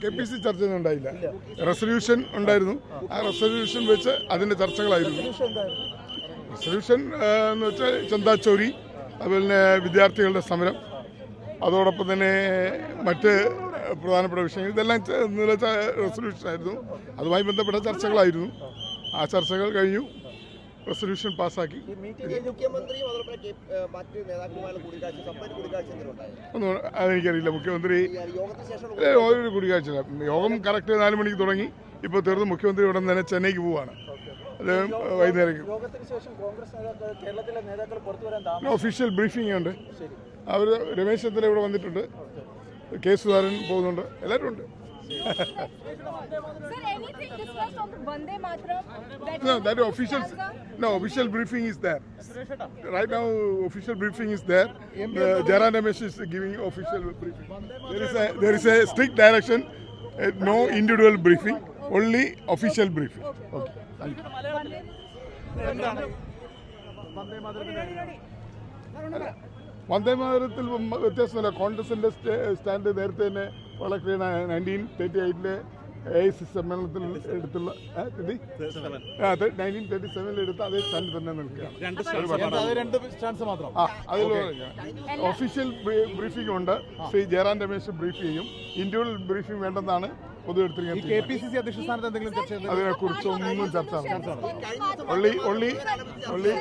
KPC ചർച്ചയൊന്നും ഉണ്ടായില്ല. Resolution ഉണ്ടായിരുന്നു. ആ റെസൊല്യൂഷൻ വെച്ച് അതിന്റെ ചർച്ചകളായിരുന്നു. റെസൊല്യൂഷൻ എന്ന് വെച്ചാൽ ചന്താച്ചോരി, അതുപോലെ തന്നെ വിദ്യാർത്ഥികളുടെ സമരം, അതോടൊപ്പം തന്നെ മറ്റ് പ്രധാനപ്പെട്ട വിഷയങ്ങൾ, ഇതെല്ലാം റെസൊല്യൂഷൻ ആയിരുന്നു. അതുമായി ബന്ധപ്പെട്ട ചർച്ചകളായിരുന്നു. ആ ചർച്ചകൾ കഴിഞ്ഞു, റെസൊല്യൂഷൻ പാസ്സാക്കി. ഒന്നും അതെനിക്കറിയില്ല. മുഖ്യമന്ത്രി ഒരു കൂടിക്കാഴ്ച, യോഗം കറക്റ്റ് 4 മണിക്ക് തുടങ്ങി, ഇപ്പോൾ തീർന്നു. മുഖ്യമന്ത്രി ഉടൻ തന്നെ ചെന്നൈക്ക് പോവുകയാണ്. അത് വൈകുന്നേരം ഒഫീഷ്യൽ ബ്രീഫിംഗ് ഉണ്ട്. അവർ രമേശ് ചെന്നിത്തല ഇവിടെ വന്നിട്ടുണ്ട്, കെ സുധാകരൻ പോകുന്നുണ്ട്, എല്ലാവരും ഉണ്ട്. Official briefing is there. Right now, official briefing is there. Jairam Ramesh is giving official briefing. There is a strict direction, no individual briefing, only official briefing. Okay. Thank you. വന്ദേമാതരത്തിൽ വ്യത്യാസമില്ല. കോൺഗ്രസിന്റെ stand നേരത്തെ തന്നെ വളരെ clear. 1938 AIC സമ്മേളനത്തിൽ എടുത്തുള്ള 1937 എടുത്ത അതേ stand തന്നെ നിൽക്കുകയാണ്. അതിൽ ഒഫീഷ്യൽ ബ്രീഫിംഗ് ഉണ്ട്. ശ്രീ ജയറാം രമേശ് ബ്രീഫ് ചെയ്യും. ഇൻഡിവിജ്വൽ ബ്രീഫിംഗ് വേണ്ടെന്നാണ് പൊതുവെടുത്തിരിക്കുന്നത്. KPCC അധ്യക്ഷ സ്ഥാനത്ത് എന്തെങ്കിലും ചർച്ച അതിനെക്കുറിച്ച് ഒന്നും ചർച്ച only